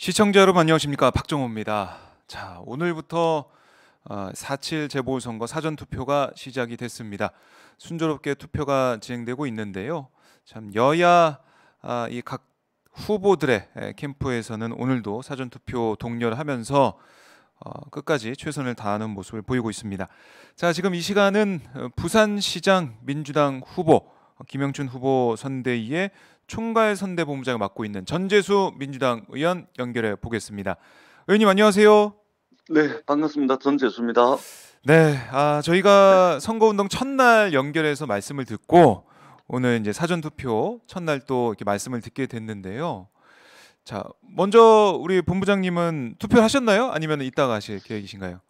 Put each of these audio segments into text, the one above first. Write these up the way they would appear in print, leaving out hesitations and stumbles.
시청자 여러분 안녕하십니까, 박정호입니다. 자, 오늘부터 4.7 재보궐선거 사전투표가 시작이 됐습니다. 순조롭게 투표가 진행되고 있는데요. 참 여야 이 각 후보들의 캠프에서는 오늘도 사전투표 독려하면서 끝까지 최선을 다하는 모습을 보이고 있습니다. 자, 지금 이 시간은 부산시장 민주당 후보 김영춘 후보 선대위의 총괄 선대본부장을 맡고 있는 전재수 민주당 의원 연결해 보겠습니다. 의원님 안녕하세요. 네, 반갑습니다. 전재수입니다. 네, 저희가 선거운동 첫날 연결해서 말씀을 듣고 오늘 이제 사전투표 첫날 또 이렇게 말씀을 듣게 됐는데요. 자, 먼저 우리 본부장님은 투표를 하셨나요? 아니면 이따가 하실 계획이신가요?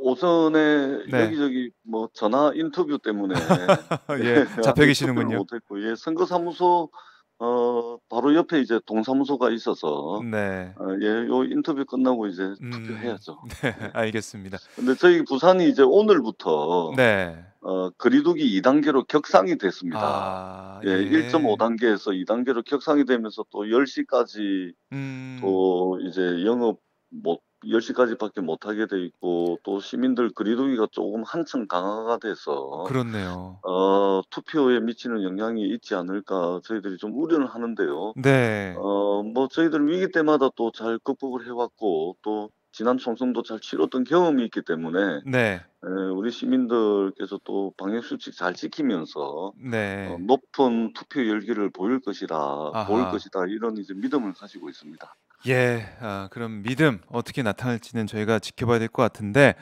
오전에 네, 여기저기 뭐 전화 인터뷰 때문에 예, 잡혀 아직 투표를 계시는군요. 못했고, 예, 선거사무소 바로 옆에 이제 동사무소가 있어서 네, 예, 요 인터뷰 끝나고 이제 음, 투표해야죠. 네, 예. 알겠습니다. 근데 저희 부산이 이제 오늘부터 네, 거리두기 2단계로 격상이 됐습니다. 아, 예, 예, 1.5단계에서 2단계로 격상이 되면서 또 10시까지 음, 또 이제 영업 못 10시까지밖에 못하게 돼 있고, 또 시민들 거리두기가 조금 한층 강화가 돼서 그렇네요. 투표에 미치는 영향이 있지 않을까 저희들이 좀 우려는 하는데요. 네, 뭐 저희들 위기 때마다 또 잘 극복을 해 왔고, 또 지난 총선도 잘 치렀던 경험이 있기 때문에 네, 우리 시민들께서 또 방역 수칙 잘 지키면서 네, 높은 투표 열기를 보일 아하. 것이다, 이런 이제 믿음을 가지고 있습니다. 예, 그럼 믿음 어떻게 나타날지는 저희가 지켜봐야 될 것 같은데,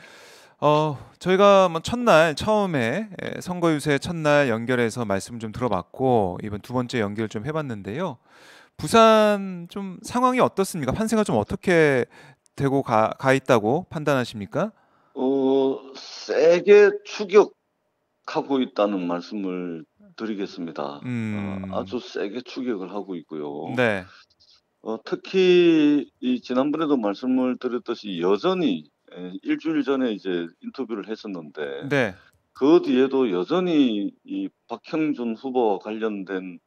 저희가 뭐 첫날 처음에 선거 유세 첫날 연결해서 말씀 좀 들어봤고 이번 두 번째 연결 좀 해봤는데요. 부산 좀 상황이 어떻습니까? 판세가 좀 어떻게 되고 가 있다고 판단하십니까? 세게 추격하고 있다는 말씀을 드리겠습니다. 음, 아주 세게 추격을 하고 있고요. 네, 특히 이 지난번에도 말씀을 드렸듯이 여전히 일주일 전에 이제 인터뷰를 했었는데, 네, 그 뒤에도 여전히 이 박형준 후보와 관련된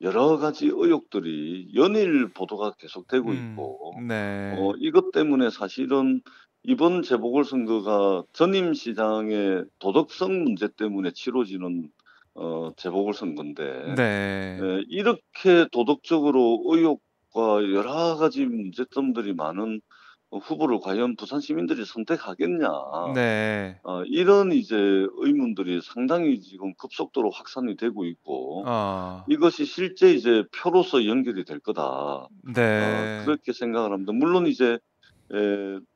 여러 가지 의혹들이 연일 보도가 계속되고 있고, 네, 이것 때문에 사실은 이번 재보궐선거가 전임 시장의 도덕성 문제 때문에 치러지는 재보궐선거인데, 네, 이렇게 도덕적으로 의혹과 여러 가지 문제점들이 많은 후보를 과연 부산 시민들이 선택하겠냐. 네, 이런 이제 의문들이 상당히 지금 급속도로 확산이 되고 있고, 아, 이것이 실제 이제 표로서 연결이 될 거다. 네, 그렇게 생각을 합니다. 물론 이제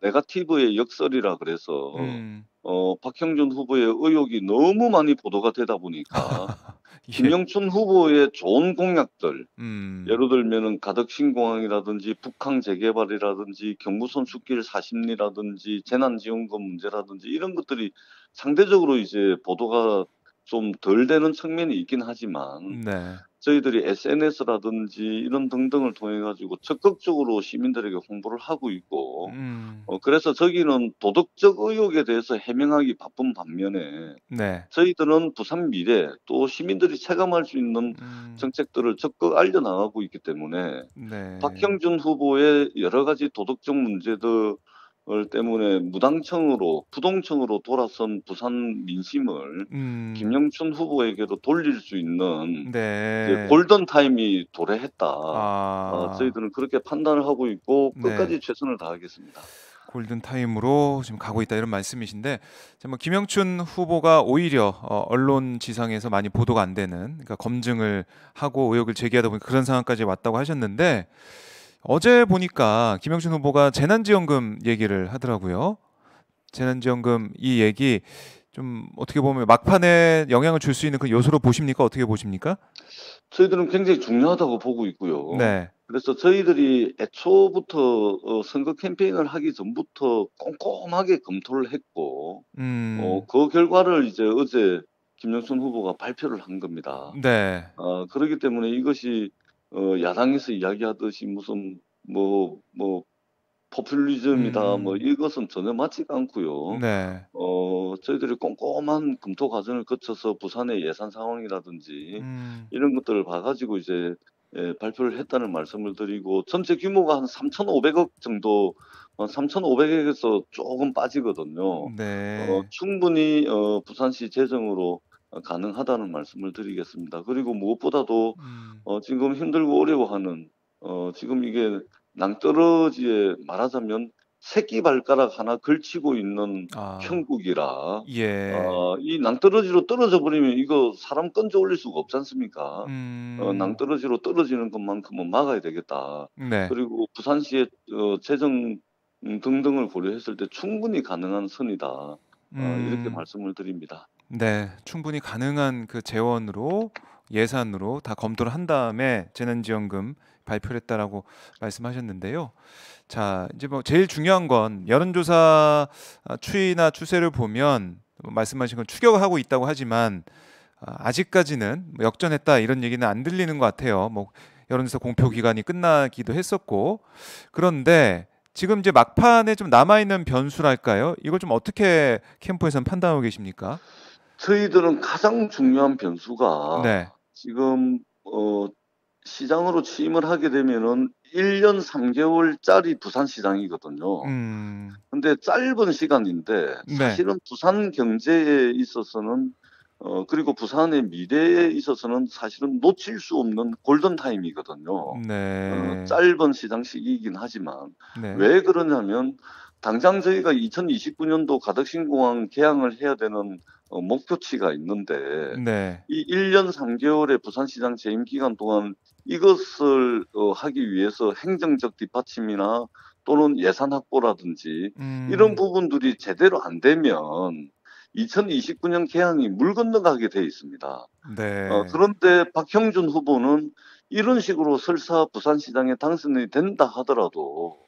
네거티브의 역설이라 그래서 음. 박형준 후보의 의혹이 너무 많이 보도가 되다 보니까 예. 김영춘 후보의 좋은 공약들, 음. 예를 들면은 가덕 신공항이라든지 북항 재개발이라든지 경부선 숲길 40리라든지 재난지원금 문제라든지 이런 것들이 상대적으로 이제 보도가 좀 덜 되는 측면이 있긴 하지만, 네. 저희들이 SNS라든지 이런 등등을 통해 가지고 적극적으로 시민들에게 홍보를 하고 있고, 음. 그래서 저기는 도덕적 의혹에 대해서 해명하기 바쁜 반면에, 네. 저희들은 부산 미래 또 시민들이 체감할 수 있는 음. 정책들을 적극 알려 나가고 있기 때문에, 네. 박형준 후보의 여러 가지 도덕적 문제들 때문에 무당청으로 부동층으로 돌아선 부산 민심을 음. 김영춘 후보에게로 돌릴 수 있는 이제 네. 골든 타임이 도래했다. 아. 저희들은 그렇게 판단을 하고 있고 네. 끝까지 최선을 다하겠습니다. 골든 타임으로 지금 가고 있다 이런 말씀이신데 이제 뭐 김영춘 후보가 오히려 언론 지상에서 많이 보도가 안 되는 그러니까 검증을 하고 의혹을 제기하다 보니 그런 상황까지 왔다고 하셨는데 어제 보니까 김영춘 후보가 재난지원금 얘기를 하더라고요. 재난지원금 이 얘기 좀 어떻게 보면 막판에 영향을 줄 수 있는 그 요소로 보십니까? 어떻게 보십니까? 저희들은 굉장히 중요하다고 보고 있고요. 네. 그래서 저희들이 애초부터 선거 캠페인을 하기 전부터 꼼꼼하게 검토를 했고, 음. 그 결과를 이제 어제 김영춘 후보가 발표를 한 겁니다. 네. 그렇기 때문에 이것이 야당에서 이야기하듯이 무슨 뭐 포퓰리즘이다, 뭐 음. 이것은 전혀 맞지가 않고요. 네. 저희들이 꼼꼼한 검토 과정을 거쳐서 부산의 예산 상황이라든지 음. 이런 것들을 봐 가지고 이제 발표를 했다는 말씀을 드리고 전체 규모가 한 3,500억 정도 3,500억에서 조금 빠지거든요. 네. 충분히 부산시 재정으로 가능하다는 말씀을 드리겠습니다. 그리고 무엇보다도 음. 지금 힘들고 어려워하는 지금 이게 낭떠러지에 말하자면 새끼발가락 하나 걸치고 있는 아. 형국이라 예. 이 낭떠러지로 떨어져 버리면 이거 사람 건져 올릴 수가 없지 않습니까? 음. 낭떠러지로 떨어지는 것만큼은 막아야 되겠다. 네. 그리고 부산시의 재정 등등을 고려했을 때 충분히 가능한 선이다. 이렇게 음. 말씀을 드립니다. 네. 충분히 가능한 그 재원으로 예산으로 다 검토를 한 다음에 재난지원금 발표를 했다라고 말씀하셨는데요. 자, 이제 뭐 제일 중요한 건 여론조사 추이나 추세를 보면 뭐 말씀하신 건 추격을 하고 있다고 하지만 아직까지는 뭐 역전했다 이런 얘기는 안 들리는 것 같아요. 뭐 여론조사 공표 기간이 끝나기도 했었고 그런데 지금 이제 막판에 좀 남아 있는 변수랄까요? 이걸 좀 어떻게 캠프에서는 판단하고 계십니까? 저희들은 가장 중요한 변수가 네. 지금 시장으로 취임을 하게 되면은 1년 3 개월짜리 부산시장이거든요. 음. 근데 짧은 시간인데 네. 사실은 부산 경제에 있어서는 그리고 부산의 미래에 있어서는 사실은 놓칠 수 없는 골든 타임이거든요. 네. 짧은 시장 시기이긴 하지만 네. 왜 그러냐면 당장 저희가 2029 년도 가덕신공항 개항을 해야 되는 목표치가 있는데 네. 이 1년 3 개월의 부산시장 재임 기간 동안 이것을 하기 위해서 행정적 뒷받침이나 또는 예산 확보라든지 이런 음. 부분들이 제대로 안 되면 2029년 개항이 물 건너가게 돼 있습니다. 네. 그런데 박형준 후보는 이런 식으로 설사 부산시장에 당선이 된다 하더라도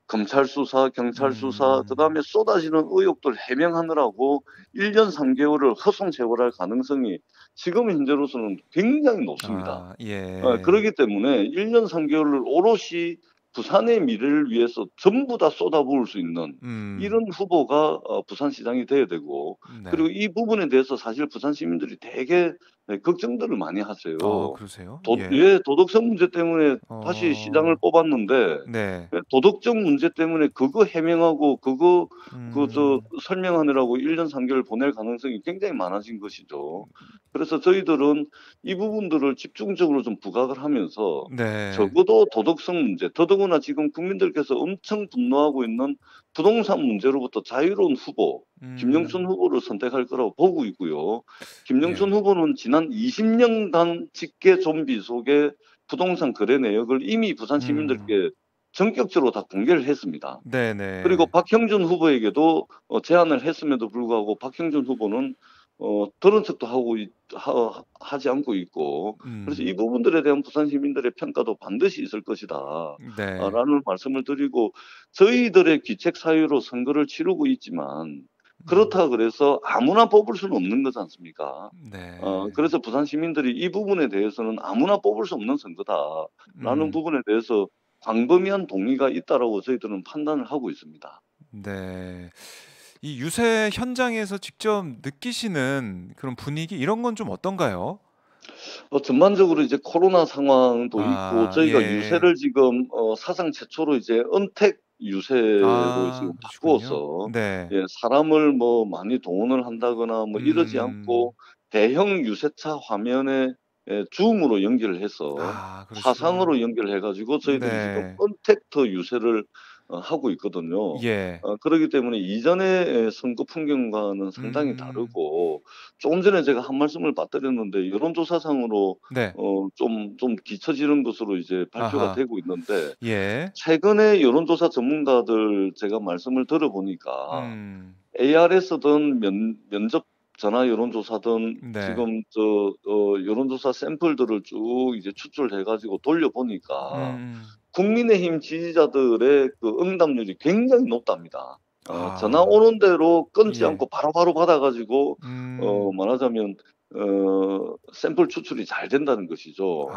검찰 수사, 경찰 수사, 음. 그다음에 쏟아지는 의혹들 해명하느라고 1년 3 개월을 허송 세월할 가능성이 지금 현재로서는 굉장히 높습니다. 아 예. 그러기 때문에 1년 3 개월을 오롯이 부산의 미래를 위해서 전부 다 쏟아부을 수 있는 음. 이런 후보가 부산시장이 돼야 되고 그리고 네. 이 부분에 대해서 사실 부산 시민들이 되게 걱정들을 많이 하세요. 그러세요? 예. 도덕성 문제 때문에 다시 시장을 어. 뽑았는데 네. 도덕적 문제 때문에 그거 해명하고 그거 음. 설명하느라고 1년 3 개월 보낼 가능성이 굉장히 많아진 것이죠. 그래서 저희들은 이 부분들을 집중적으로 좀 부각을 하면서 네. 적어도 도덕성 문제, 더더구나 지금 국민들께서 엄청 분노하고 있는 부동산 문제로부터 자유로운 후보, 김영춘 음. 후보를 선택할 거라고 보고 있고요. 예. 김영춘 후보는 지난 20 년간 직계 좀비 속에 부동산 거래 내역을 이미 부산 음. 시민들께 전격적으로 다 공개를 했습니다. 그리고 네네. 박형준 후보에게도 제안을 했음에도 불구하고 박형준 후보는 들은 척도 하지 않고 있고 그래서 이 음. 부분들에 대한 부산 시민들의 평가도 반드시 있을 것이다. 네. 라는 말씀을 드리고 저희들의 귀책 사유로 선거를 치르고 있지만 음. 그렇다 그래서 아무나 뽑을 수는 없는 거지 않습니까? 네. 그래서 부산 시민들이 이 부분에 대해서는 아무나 뽑을 수 없는 선거다라는 음. 부분에 대해서 광범위한 동의가 있다라고 저희들은 판단을 하고 있습니다. 네. 이 유세 현장에서 직접 느끼시는 그런 분위기 이런 건 좀 어떤가요? 전반적으로 이제 코로나 상황도 있고 저희가 예. 유세를 지금 사상 최초로 이제 은택 유세로 지금 그러시군요. 바꾸어서 네. 사람을 뭐 많이 동원을 한다거나 뭐 이러지 않고 음. 대형 유세차 화면에 줌으로 연결을 해서 그러시군요. 화상으로 연결해 가지고 저희들이 지금 네. 은택트 유세를 하고 있거든요. 예. 그러기 때문에 이전의 선거 풍경과는 상당히 음. 다르고 조금 전에 제가 한 말씀을 빠뜨렸는데 여론조사상으로 네. 좀 뒤처지는 것으로 이제 발표가 아하. 되고 있는데 예. 최근에 여론조사 전문가들 제가 말씀을 들어 보니까 음. ARS든 면접 전화 여론조사든 네. 지금 여론조사 샘플들을 쭉 이제 추출해 가지고 돌려 보니까 음음. 국민의힘 지지자들의 그 응답률이 굉장히 높답니다. 전화 아. 오는 대로 끊지 예. 않고 바로바로 받아 가지고 음. 말하자면 샘플 추출이 잘 된다는 것이죠.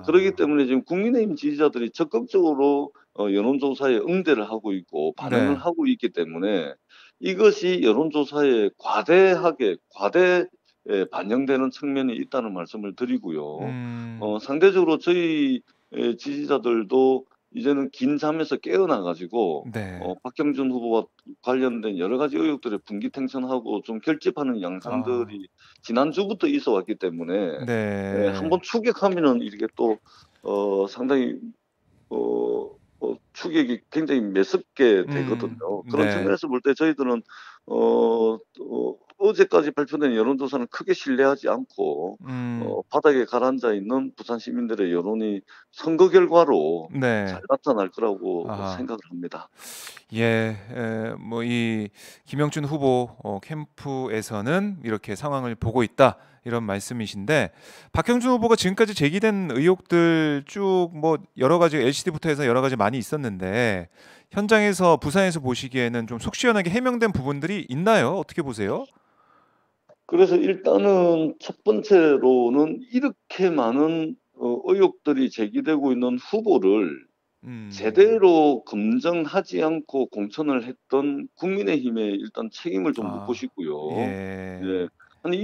그러기 아. 때문에 지금 국민의힘 지지자들이 적극적으로 여론조사에 응대를 하고 있고 반응을 네. 하고 있기 때문에 이것이 여론조사에 과대하게 반영되는 측면이 있다는 말씀을 드리고요. 음. 상대적으로 저희 지지자들도 이제는 긴 잠에서 깨어나 가지고 네. 박형준 후보와 관련된 여러 가지 의혹들에 분기탱천하고 좀 결집하는 아. 양상들이 지난주부터 있어 왔기 때문에 네. 한번 추격하면은 이게 또 상당히 추격이 굉장히 매섭게 되거든요. 그런 네. 측면에서 볼 때 저희들은 어제까지 발표된 여론조사는 크게 신뢰하지 않고 음. 바닥에 가라앉아 있는 부산 시민들의 여론이 선거 결과로 잘 네. 나타날 거라고 아하. 생각을 합니다. 예. 뭐 이 김영춘 후보 캠프에서는 이렇게 상황을 보고 있다. 이런 말씀이신데 박형준 후보가 지금까지 제기된 의혹들 쭉 뭐 여러 가지 LCD부터 해서 여러 가지 많이 있었는데 현장에서 부산에서 보시기에는 좀 속 시원하게 해명된 부분들이 있나요? 어떻게 보세요? 그래서 일단은 첫 번째로는 이렇게 많은 의혹들이 제기되고 있는 후보를 음. 제대로 검증하지 않고 공천을 했던 국민의힘에 일단 책임을 좀 묻고 아. 싶고요. 예. 예. 아니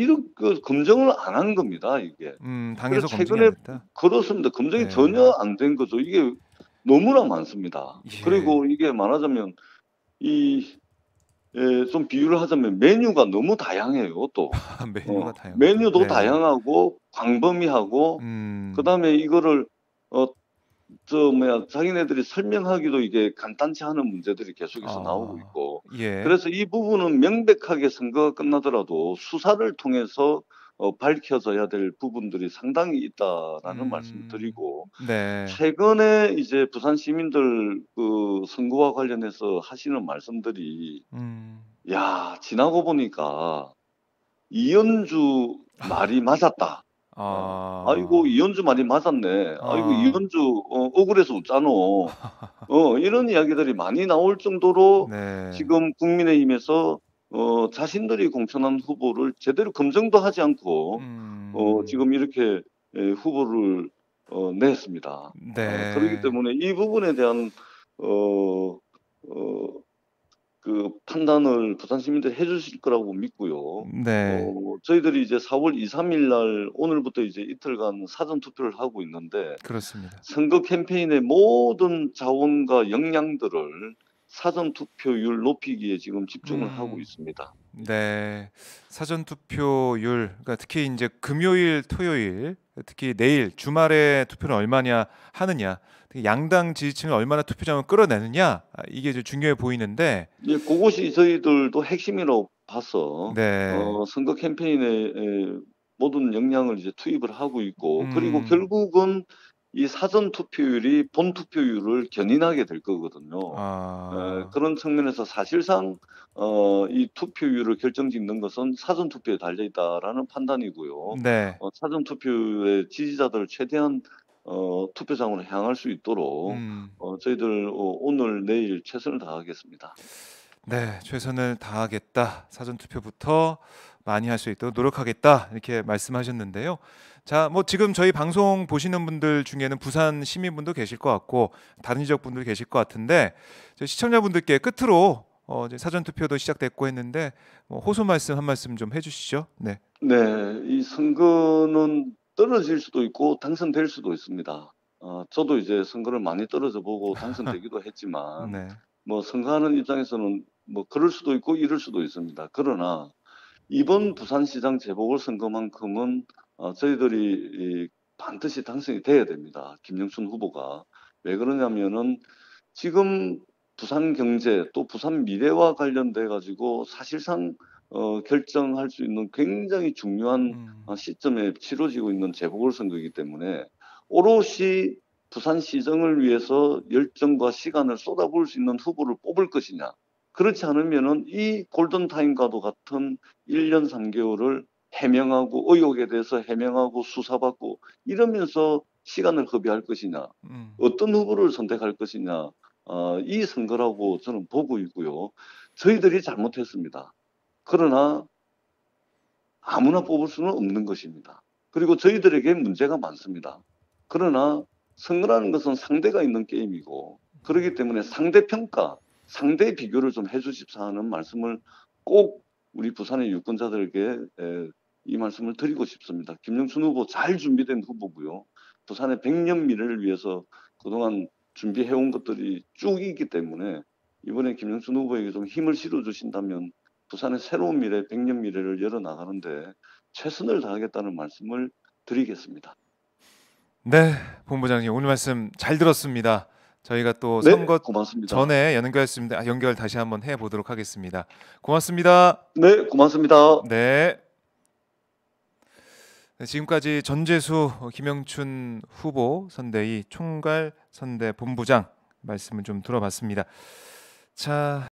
검증을 안 한 겁니다, 이게. 그래서 당에서 검증이 안 최근에 됐다? 그렇습니다. 검증이 네. 전혀 안 된 거죠. 이게 너무나 많습니다. 예. 그리고 이게 말하자면 이 좀 비유를 하자면 메뉴가 너무 다양해요, 또. 메뉴가 다양하다. 메뉴도 네. 다양하고 광범위하고 음. 그다음에 이거를 어 자기네들이 설명하기도 이게 간단치 않은 문제들이 계속해서 나오고 아. 있고 예. 그래서 이 부분은 명백하게 선거가 끝나더라도 수사를 통해서 밝혀져야 될 부분들이 상당히 있다라는 말씀을 드리고 네. 최근에 이제 부산 시민들 그 선거와 관련해서 하시는 말씀들이 음. 야 지나고 보니까 "이현주 말이 맞았다." "아이고 아. 이현주 말이 맞았네. 아이고 아. 이현주 억울해서 웃잖어." 이런 이야기들이 많이 나올 정도로 네. 지금 국민의힘에서 자신들이 공천한 후보를 제대로 검증도 하지 않고 음. 지금 이렇게 후보를 냈습니다. 그렇기 네. 때문에 이 부분에 대한 어 어 그 판단을 부산 시민들이 해 주실 거라고 믿고요. 네. 저희들이 이제 4월 2-3일 날 오늘부터 이제 이틀간 사전 투표를 하고 있는데 그렇습니다. 선거 캠페인의 모든 자원과 역량들을 사전 투표율 높이기에 지금 집중을 하고 음. 있습니다. 네. 사전 투표율 그러니까 특히 인제 금요일, 토요일 특히 내일 주말에 투표를 얼마냐 하느냐 특히 양당 지지층을 얼마나 투표장을 끌어내느냐 이게 이제 중요해 보이는데 예 고것이 저희들도 핵심이라고 봐서 네. 선거 캠페인에 모든 역량을 이제 투입을 하고 있고 그리고 음. 결국은 이 사전 투표율이 본 투표율을 견인하게 될 거거든요. 아. 그런 측면에서 사실상 이 투표율을 결정짓는 것은 사전 투표에 달려 있다라는 판단이고요. 네. 사전 투표의 지지자들을 최대한 투표장으로 향할 수 있도록 음. 저희들 오늘 내일 최선을 다하겠습니다. 네. "최선을 다하겠다. 사전 투표부터 많이 할 수 있도록 노력하겠다." 이렇게 말씀하셨는데요. 자 뭐 지금 저희 방송 보시는 분들 중에는 부산 시민분도 계실 것 같고 다른 지역 분도 계실 것 같은데 저희 시청자분들께 끝으로 이제 사전 투표도 시작됐고 했는데 호소 말씀 한 말씀 좀 해 주시죠. 네. 네. 이 선거는 떨어질 수도 있고 당선될 수도 있습니다. 저도 이제 선거를 많이 떨어져 보고 당선되기도 했지만 네. 뭐 선거하는 입장에서는 뭐 그럴 수도 있고 이럴 수도 있습니다. 그러나 이번 부산시장 재보궐선거만큼은 저희들이 반드시 당선이 돼야 됩니다, 김영춘 후보가. 왜 그러냐면은 지금 부산 경제 또 부산 미래와 관련돼 가지고 사실상 결정할 수 있는 굉장히 중요한 음. 시점에 치러지고 있는 재보궐선거이기 때문에 오롯이 부산시정을 위해서 열정과 시간을 쏟아부을 수 있는 후보를 뽑을 것이냐. 그렇지 않으면은 이 골든타임과도 같은 1년 3 개월을 해명하고 의혹에 대해서 해명하고 수사받고 이러면서 시간을 허비할 것이냐. 음. 어떤 후보를 선택할 것이냐. 이 선거라고 저는 보고 있고요. 저희들이 잘못했습니다. 그러나 아무나 뽑을 수는 없는 것입니다. 그리고 저희들에게 문제가 많습니다. 그러나 선거라는 것은 상대가 있는 게임이고 그렇기 때문에 상대 평가, 상대 비교를 좀 해 주십사 하는 말씀을 꼭 우리 부산의 유권자들에게 이 말씀을 드리고 싶습니다. 김영춘 후보 잘 준비된 후보고요. 부산의 100년 미래를 위해서 그동안 준비해온 것들이 쭉 있기 때문에 이번에 김영춘 후보에게 좀 힘을 실어주신다면 부산의 새로운 미래, 100년 미래를 열어나가는데 최선을 다하겠다는 말씀을 드리겠습니다. 네, 본부장님 오늘 말씀 잘 들었습니다. 저희가 또 네, 선거 고맙습니다. 전에 연결했습니다. 연결 다시 한번 해보도록 하겠습니다. 고맙습니다. 네, 고맙습니다. 네. 네, 지금까지 전재수 김영춘 후보 선대위 총괄 선대 본부장 말씀을 좀 들어봤습니다. 자.